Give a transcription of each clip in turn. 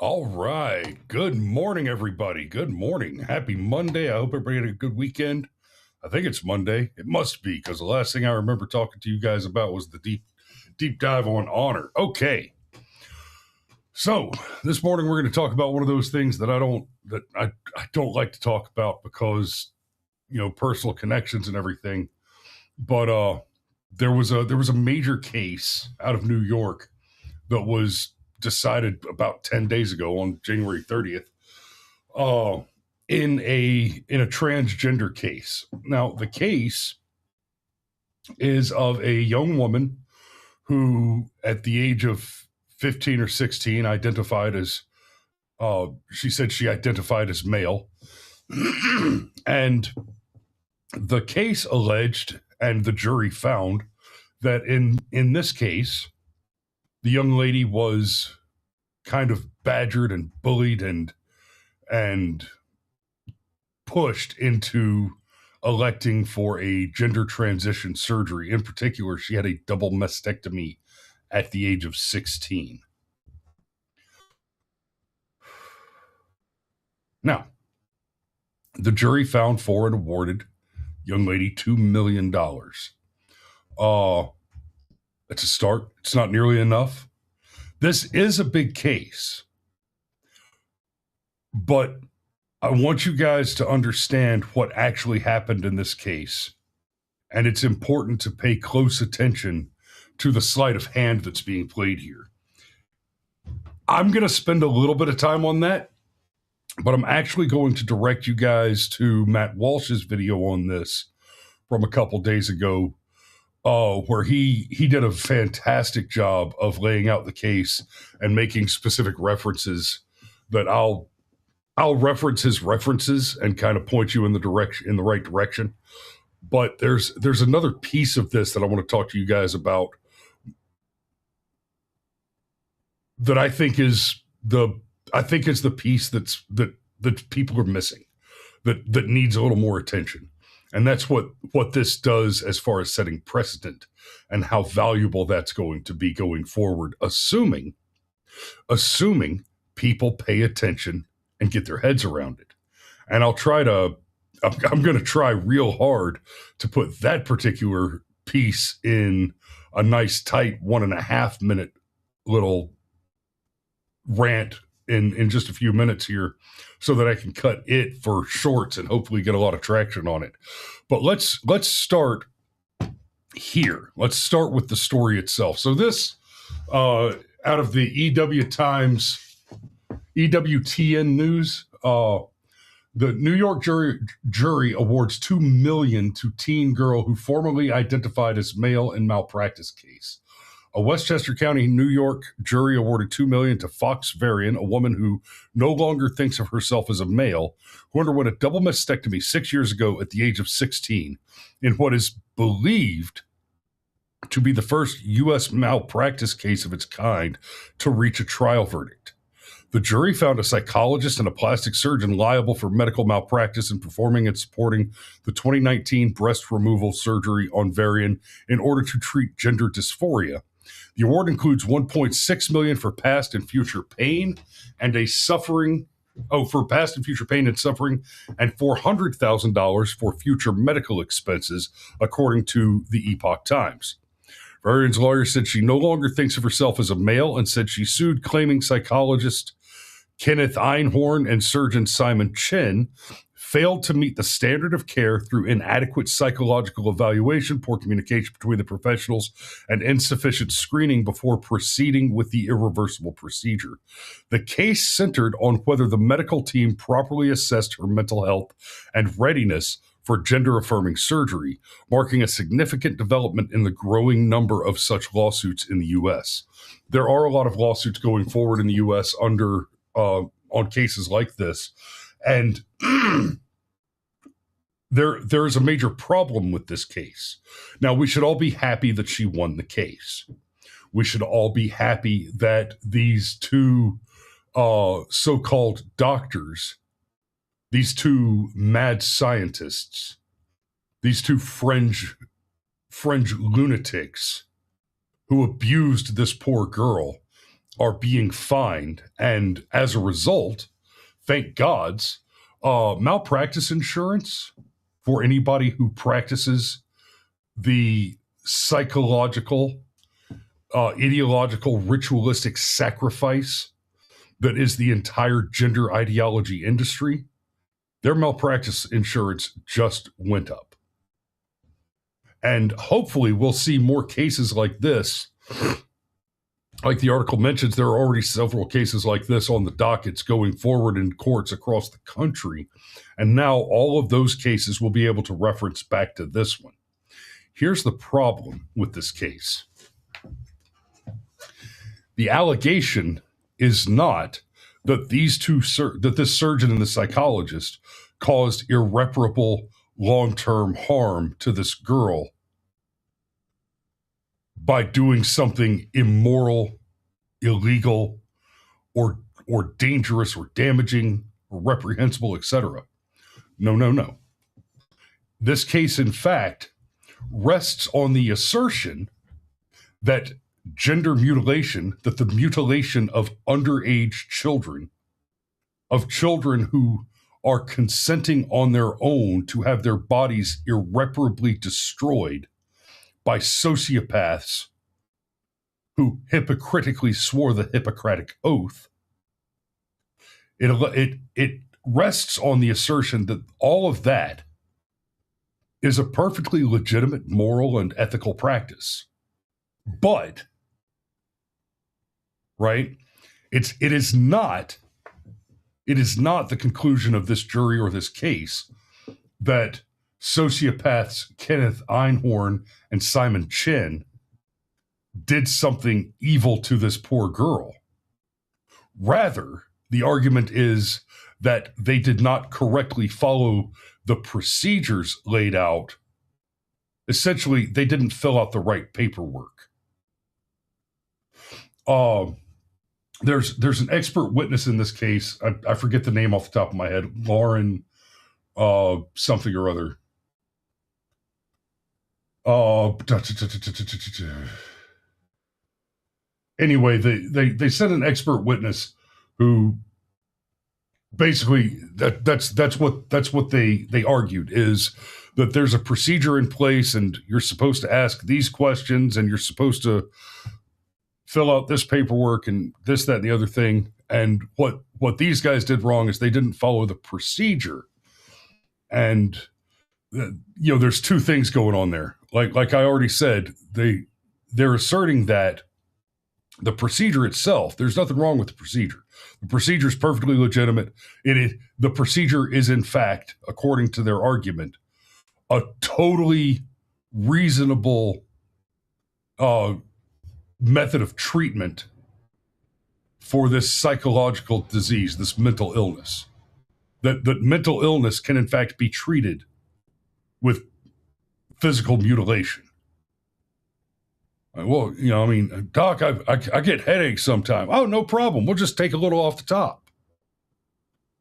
All right. Good morning, everybody. Good morning. Happy Monday. I hope everybody had a good weekend. I think it's Monday. It must be, because the last thing I remember talking to you guys about was the deep dive on honor. Okay. So this morning we're going to talk about one of those things that I don't like to talk about because, personal connections and everything. But there was a major case out of New York that was decided about 10 days ago on January 30th in a transgender case. Now, the case is of a young woman who, at the age of 15 or 16, identified as she said she identified as male. And the case alleged, and the jury found, that in this case, the young lady was kind of badgered and bullied and pushed into electing for a gender transition surgery. In particular, she had a double mastectomy at the age of 16. Now, the jury found for and awarded young lady $2 million. It's a start. It's not nearly enough. This is a big case, but I want you guys to understand what actually happened in this case. And it's important to pay close attention to the sleight of hand that's being played here. I'm going to spend a little bit of time on that, but I'm actually going to direct you guys to Matt Walsh's video on this from a couple days ago, where he did a fantastic job of laying out the case and making specific references that I'll reference his references and kind of point you in the right direction. But there's another piece of this that I want to talk to you guys about that I think is the piece that people are missing, that needs a little more attention. And that's what this does as far as setting precedent and how valuable that's going to be going forward, assuming people pay attention and get their heads around it. And I'm going to try real hard to put that particular piece in a nice tight 1.5 minute little rant in just a few minutes here, so that I can cut it for shorts and hopefully get a lot of traction on it. But let's start here. Let's start with the story itself. So this, out of the EWTN news, the New York jury awards $2 million to teen girl who formerly identified as male in malpractice case. A Westchester County, New York jury awarded $2 million to Fox Varian, a woman who no longer thinks of herself as a male, who underwent a double mastectomy 6 years ago at the age of 16, in what is believed to be the first U.S. malpractice case of its kind to reach a trial verdict. The jury found a psychologist and a plastic surgeon liable for medical malpractice in performing and supporting the 2019 breast removal surgery on Varian in order to treat gender dysphoria. The award includes $1.6 million for past and future pain and suffering, and $400,000 for future medical expenses, according to the Epoch Times. Varian's lawyer said she no longer thinks of herself as a male and said she sued, claiming psychologist Kenneth Einhorn and surgeon Simon Chin failed to meet the standard of care through inadequate psychological evaluation, poor communication between the professionals, and insufficient screening before proceeding with the irreversible procedure. The case centered on whether the medical team properly assessed her mental health and readiness for gender-affirming surgery, marking a significant development in the growing number of such lawsuits in the U.S. There are a lot of lawsuits going forward in the U.S. on cases like this, and there is a major problem with this case. Now, we should all be happy that she won the case. We should all be happy that these two so-called doctors, these two mad scientists, these two fringe lunatics who abused this poor girl are being fined. And as a result, thank gods, malpractice insurance for anybody who practices the psychological, ideological, ritualistic sacrifice that is the entire gender ideology industry, their malpractice insurance just went up. And hopefully we'll see more cases like this. Like the article mentions, there are already several cases like this on the dockets going forward in courts across the country. And now all of those cases will be able to reference back to this one. Here's the problem with this case. The allegation is not that that this surgeon and the psychologist caused irreparable long-term harm to this girl by doing something immoral, illegal, or dangerous, or damaging, or reprehensible, etc. No. This case, in fact, rests on the assertion that gender mutilation, that the mutilation of underage children, of children who are consenting on their own to have their bodies irreparably destroyed by sociopaths who hypocritically swore the Hippocratic Oath, it rests on the assertion that all of that is a perfectly legitimate moral and ethical practice. But, right, it is not the conclusion of this jury or this case that sociopaths Kenneth Einhorn and Simon Chin did something evil to this poor girl. Rather, the argument is that they did not correctly follow the procedures laid out. Essentially, they didn't fill out the right paperwork. There's an expert witness in this case. I forget the name off the top of my head. Lauren something or other. Anyway, they sent an expert witness who basically that's what they argued, is that there's a procedure in place and you're supposed to ask these questions and you're supposed to fill out this paperwork and this, that, and the other thing. And what these guys did wrong is they didn't follow the procedure. And there's two things going on there. Like I already said, they're asserting that the procedure itself, there's nothing wrong with the procedure. The procedure is perfectly legitimate. The procedure is, in fact, according to their argument, a totally reasonable method of treatment for this psychological disease, this mental illness. That mental illness can, in fact, be treated with physical mutilation. Well, Doc, I get headaches sometimes. Oh, no problem. We'll just take a little off the top.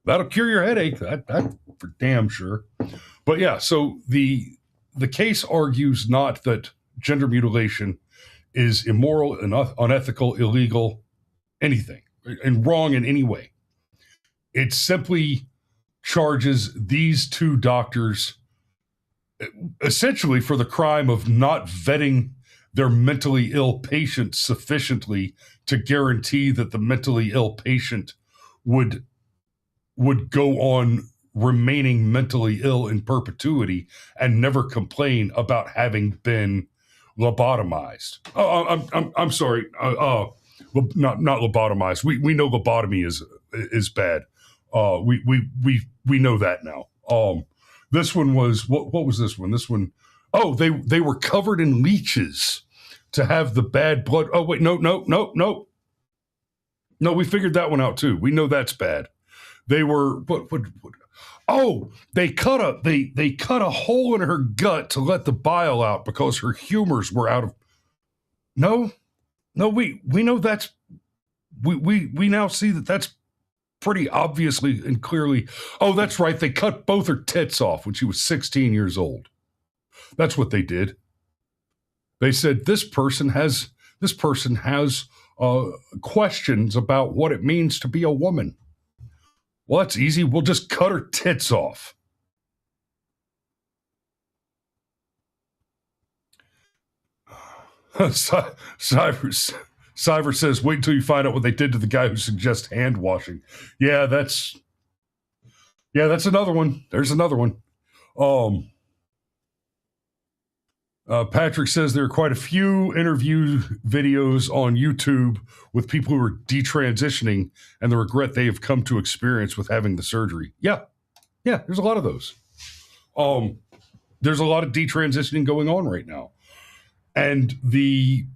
That'll cure your headache. That for damn sure. But yeah, so the case argues not that gender mutilation is immoral, unethical, illegal, anything, and wrong in any way. It simply charges these two doctors essentially for the crime of not vetting their mentally ill patient sufficiently to guarantee that the mentally ill patient would go on remaining mentally ill in perpetuity and never complain about having been lobotomized. I'm sorry. Not lobotomized. We know lobotomy is bad. We know that now. This one was what was this one? This one, they were covered in leeches to have the bad blood. Oh wait, no. No, we figured that one out too. We know that's bad. They were they cut a hole in her gut to let the bile out because her humors were out of. No, we know that's we now see that that's pretty obviously and clearly. Oh, that's right. They cut both her tits off when she was 16 years old. That's what they did. They said this person has questions about what it means to be a woman. Well, that's easy. We'll just cut her tits off. Cyber says, wait until you find out what they did to the guy who suggests hand washing. Yeah, that's another one. There's another one. Patrick says there are quite a few interview videos on YouTube with people who are detransitioning and the regret they have come to experience with having the surgery. Yeah, there's a lot of those. There's a lot of detransitioning going on right now. And the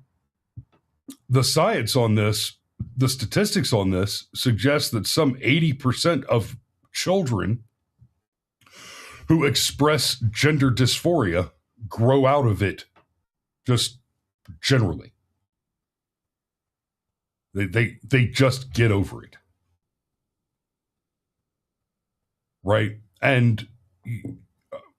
science on this, the statistics on this suggest that some 80% of children who express gender dysphoria grow out of it just generally. They just get over it. Right? And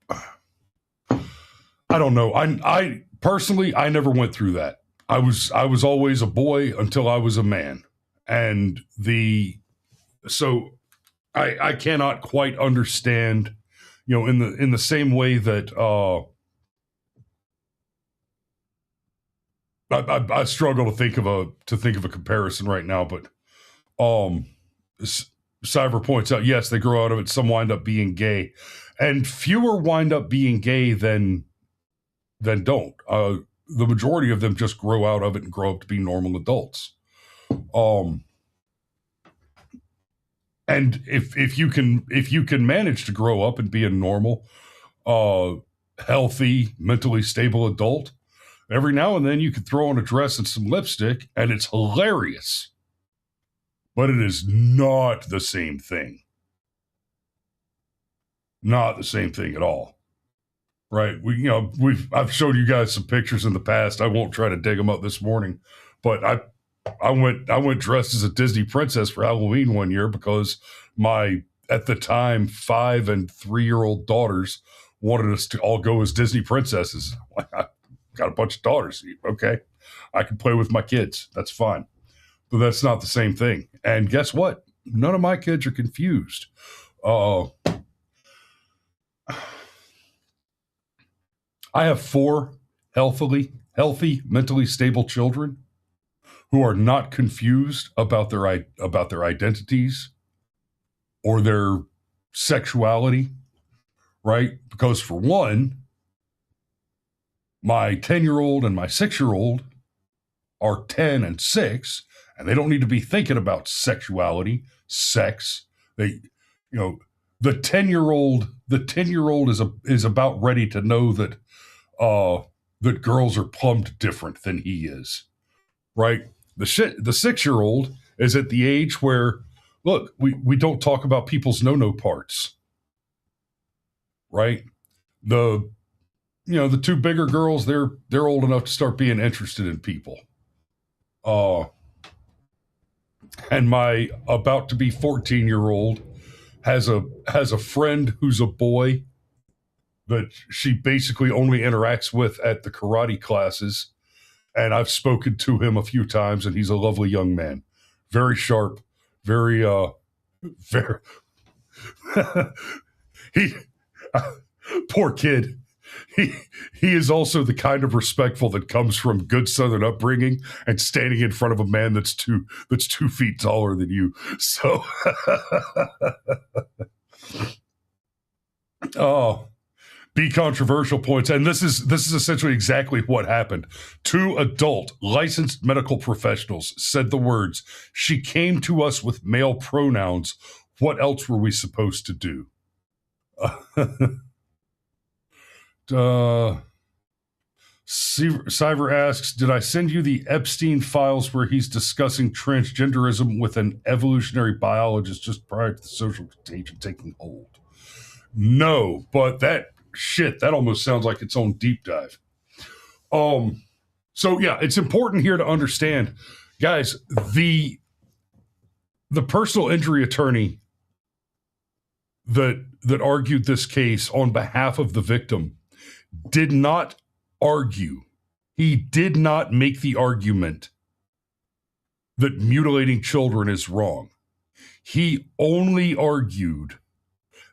I don't know. I personally, I never went through that. I was always a boy until I was a man. And so I cannot quite understand, in the same way that I struggle to think of a comparison right now, but Cyber points out, yes, they grow out of it. Some wind up being gay, and fewer wind up being gay than don't. The majority of them just grow out of it and grow up to be normal adults. And if you can manage to grow up and be a normal, healthy, mentally stable adult, every now and then you can throw on a dress and some lipstick, and it's hilarious. But it is not the same thing. Not the same thing at all. Right? I've showed you guys some pictures in the past. I won't try to dig them up this morning, but I went dressed as a Disney princess for Halloween one year because my, at the time, 5 and 3-year-old daughters wanted us to all go as Disney princesses. I got a bunch of daughters. Okay, I can play with my kids. That's fine. But that's not the same thing. And guess what? None of my kids are confused. I have 4 healthy, mentally stable children who are not confused about their identities or their sexuality, right? Because for one, my 10-year-old and my 6-year-old are 10 and 6, and they don't need to be thinking about sexuality, sex. The 10-year-old is about ready to know that that girls are plumbed different than he is, right? The 6-year-old is at the age where, look, we don't talk about people's no parts, right? The 2 bigger girls, they're old enough to start being interested in people. And my about to be 14-year-old has a friend who's a boy that she basically only interacts with at the karate classes. And I've spoken to him a few times, and he's a lovely young man. Very sharp, very poor kid. He is also the kind of respectful that comes from good Southern upbringing and standing in front of a man that's 2 feet taller than you. So, be controversial points, and this is essentially exactly what happened. 2 adult licensed medical professionals said the words, "She came to us with male pronouns. What else were we supposed to do?" Cyber asks, did I send you the Epstein files where he's discussing transgenderism with an evolutionary biologist just prior to the social contagion taking hold? No, but that almost sounds like its own deep dive. So yeah, it's important here to understand, guys, the personal injury attorney that argued this case on behalf of the victim did not argue. He did not make the argument that mutilating children is wrong. He only argued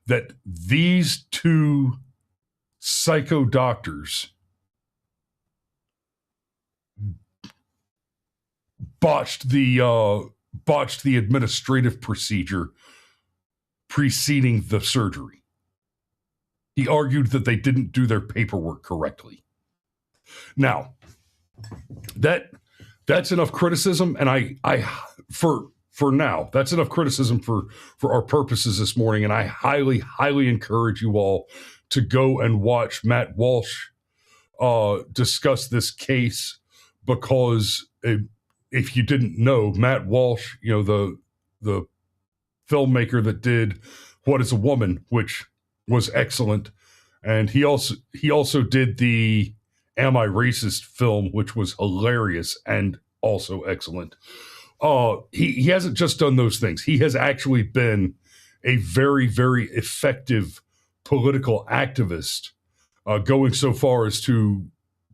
that these two psycho doctors botched the administrative procedure preceding the surgery. He argued that they didn't do their paperwork correctly. Now, that's enough criticism, and I for now, that's enough criticism for our purposes this morning, and I highly encourage you all to go and watch Matt Walsh discuss this case, because if you didn't know, Matt Walsh, the filmmaker that did What Is a Woman, which was excellent, and he also did the Am I Racist film, which was hilarious and also excellent. He hasn't just done those things. He has actually been a very, very effective political activist, going so far as to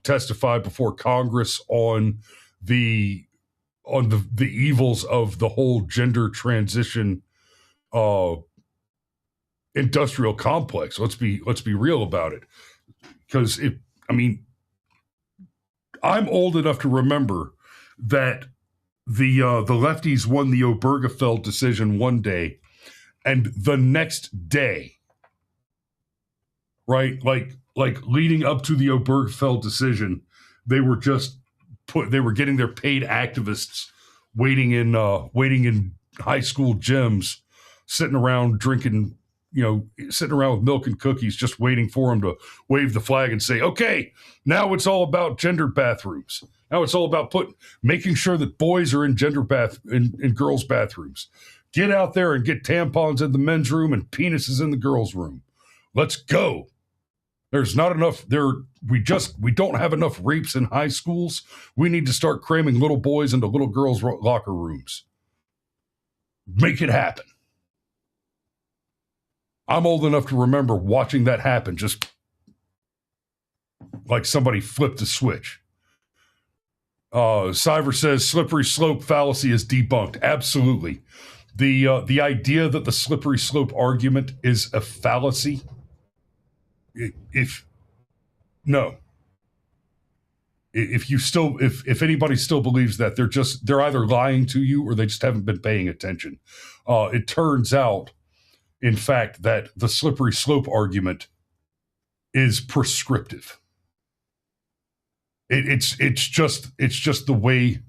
testify before Congress on the evils of the whole gender transition industrial complex. Let's be real about it, because I'm old enough to remember that the lefties won the Obergefell decision one day, and the next day, right, like leading up to the Obergefell decision, they were getting their paid activists waiting in high school gyms, sitting around with milk and cookies, just waiting for them to wave the flag and say, okay, now it's all about gender bathrooms. Now it's all about making sure that boys are in in girls' bathrooms. Get out there and get tampons in the men's room and penises in the girls' room. Let's go. There's not enough there. We don't have enough rapes in high schools. We need to start cramming little boys into little girls' locker rooms. Make it happen. I'm old enough to remember watching that happen, just like somebody flipped a switch. Cyver says slippery slope fallacy is debunked. Absolutely. The idea that the slippery slope argument is a fallacy, if anybody still believes that, they're either lying to you or they just haven't been paying attention. It turns out, in fact, that the slippery slope argument is prescriptive. It's just the way,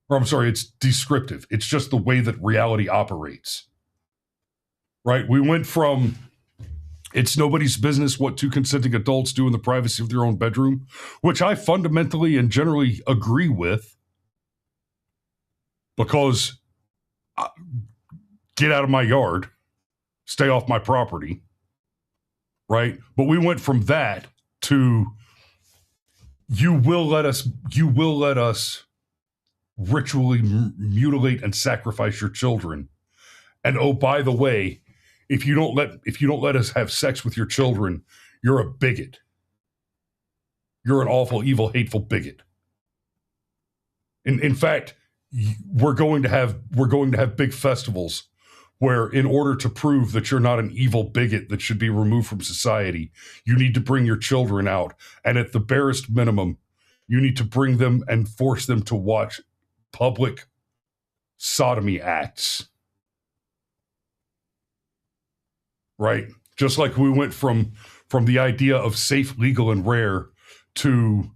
or I'm sorry, it's descriptive. It's just the way that reality operates. Right? We went from it's nobody's business what two consenting adults do in the privacy of their own bedroom, which I fundamentally and generally agree with, because get out of my yard, stay off my property, right? But we went from that to you will let us ritually mutilate and sacrifice your children. And oh, by the way, if you don't let us have sex with your children, you're a bigot. You're an awful, evil, hateful bigot. In fact, we're going to have big festivals where, in order to prove that you're not an evil bigot that should be removed from society, you need to bring your children out. And at the barest minimum, you need to bring them and force them to watch public sodomy acts. Right? Just like we went from the idea of safe, legal, and rare to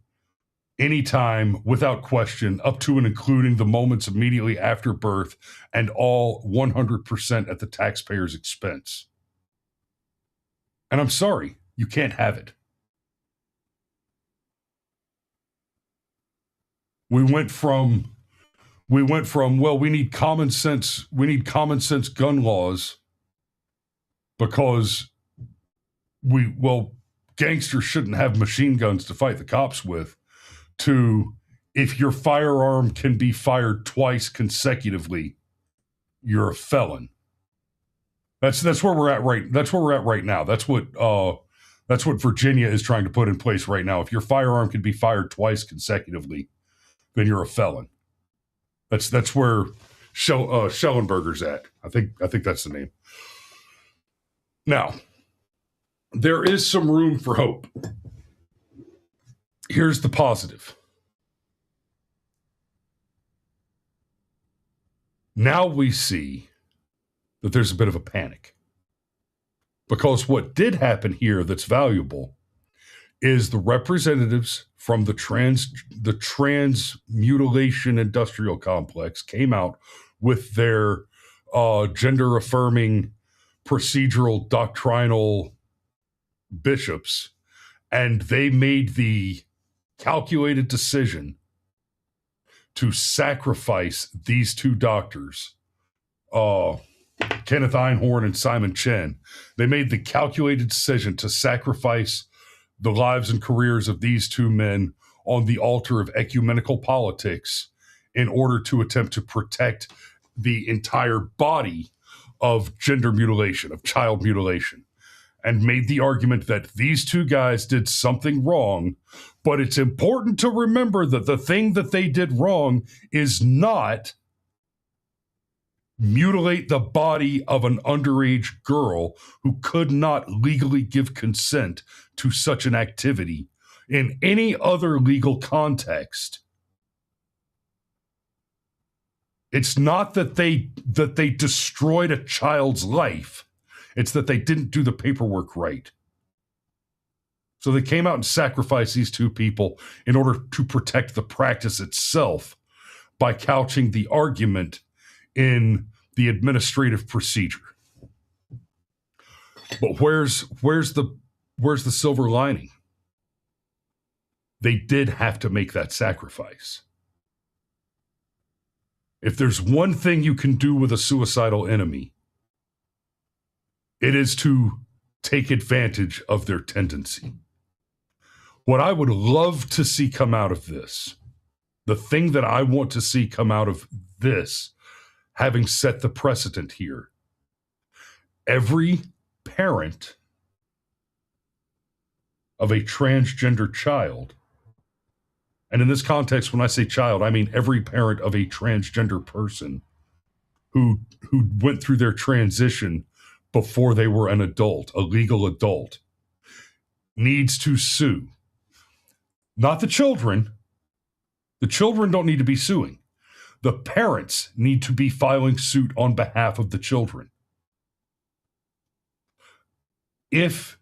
anytime, without question, up to and including the moments immediately after birth, and all 100% at the taxpayer's expense. And I'm sorry, you can't have it. We went from, well, we need common sense gun laws because gangsters shouldn't have machine guns to fight the cops with, to if your firearm can be fired twice consecutively, you're a felon. That's where we're at right. That's where we're at right now. That's what Virginia is trying to put in place right now. If your firearm can be fired twice consecutively, then you're a felon. That's where Schellenberger's at. I think that's the name. Now, there is some room for hope. Here's the positive. Now we see that there's a bit of a panic. Because what did happen here that's valuable is the representatives from the trans mutilation industrial complex came out with their gender affirming procedural doctrinal bishops, and they made the calculated decision to sacrifice these two doctors, Kenneth Einhorn and Simon Chen. They made the calculated decision to sacrifice the lives and careers of these two men on the altar of ecumenical politics in order to attempt to protect the entire body of gender mutilation, of child mutilation, and made the argument that these two guys did something wrong, but it's important to remember that the thing that they did wrong is not mutilate the body of an underage girl who could not legally give consent to such an activity in any other legal context. It's not that they destroyed a child's life. It's that they didn't do the paperwork right. So they came out and sacrificed these two people in order to protect the practice itself by couching the argument in the administrative procedure. But where's the silver lining? They did have to make that sacrifice. If there's one thing you can do with a suicidal enemy, it is to take advantage of their tendency. What I would love to see come out of this, the thing that I want to see come out of this, having set the precedent here, every parent of a transgender child, and in this context, when I say child, I mean every parent of a transgender person who went through their transition before they were an adult, a legal adult, needs to sue. Not the children. The children don't need to be suing. The parents need to be filing suit on behalf of the children. If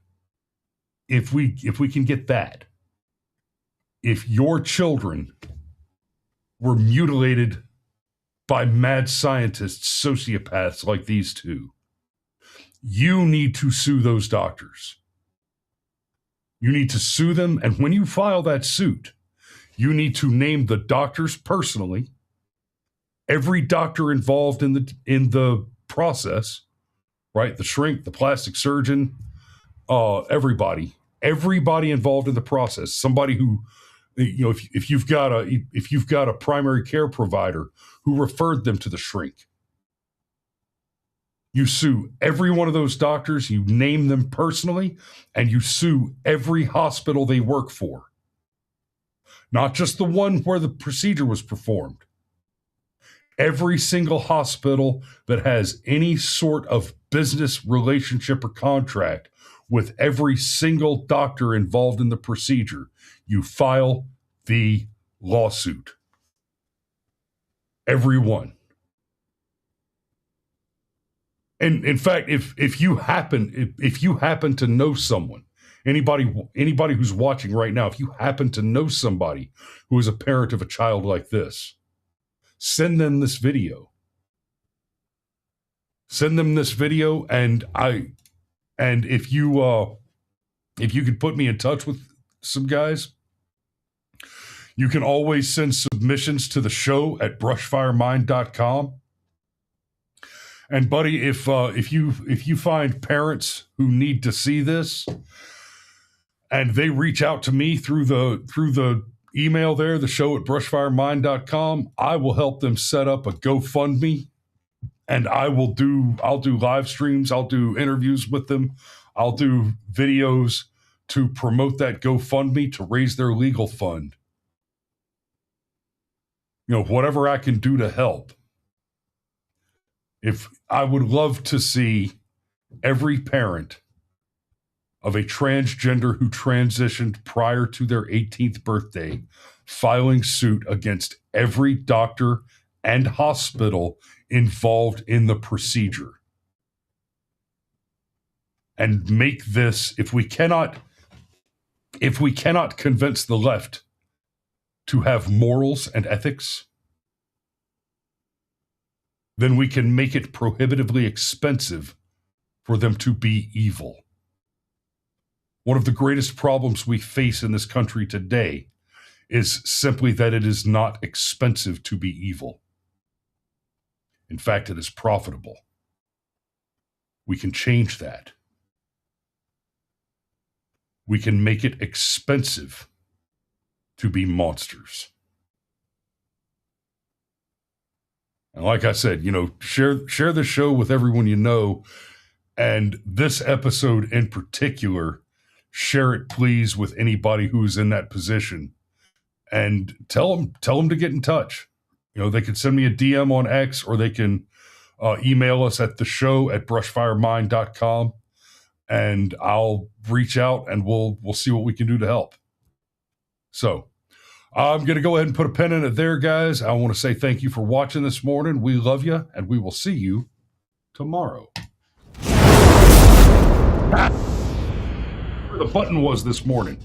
we can get that, if your children were mutilated by mad scientists, sociopaths like these two, you need to sue those doctors. You need to sue them, and when you file that suit, you need to name the doctors personally, every doctor involved in the process, right? The shrink, the plastic surgeon, everybody involved in the process. Somebody who, if you've got a primary care provider who referred them to the shrink, you sue every one of those doctors, you name them personally, and you sue every hospital they work for. Not just the one where the procedure was performed. Every single hospital that has any sort of business relationship or contract with every single doctor involved in the procedure, you file the lawsuit. Every one. And in fact, if you happen to know someone, anybody who's watching right now, if you happen to know somebody who is a parent of a child like this, send them this video. Send them this video, and if you could put me in touch with some guys, you can always send submissions to the show at brushfiremind.com. And buddy, if you find parents who need to see this, and they reach out to me through the email there, the show at brushfiremind.com, I will help them set up a GoFundMe, and I'll do live streams, I'll do interviews with them, I'll do videos to promote that GoFundMe to raise their legal fund. whatever I can do to help. If I would love to see every parent of a transgender who transitioned prior to their 18th birthday filing suit against every doctor and hospital involved in the procedure. And make this, if we cannot convince the left to have morals and ethics, then we can make it prohibitively expensive for them to be evil. One of the greatest problems we face in this country today is simply that it is not expensive to be evil. In fact, it is profitable. We can change that. We can make it expensive to be monsters. And like I said, share the show with everyone you know. And this episode in particular, share it please with anybody who's in that position. And tell them to get in touch. They can send me a DM on X, or they can email us at theshow@brushfiremind.com. And I'll reach out and we'll see what we can do to help. So I'm going to go ahead and put a pin in it there, guys. I want to say thank you for watching this morning. We love you, and we will see you tomorrow. Where the button was this morning.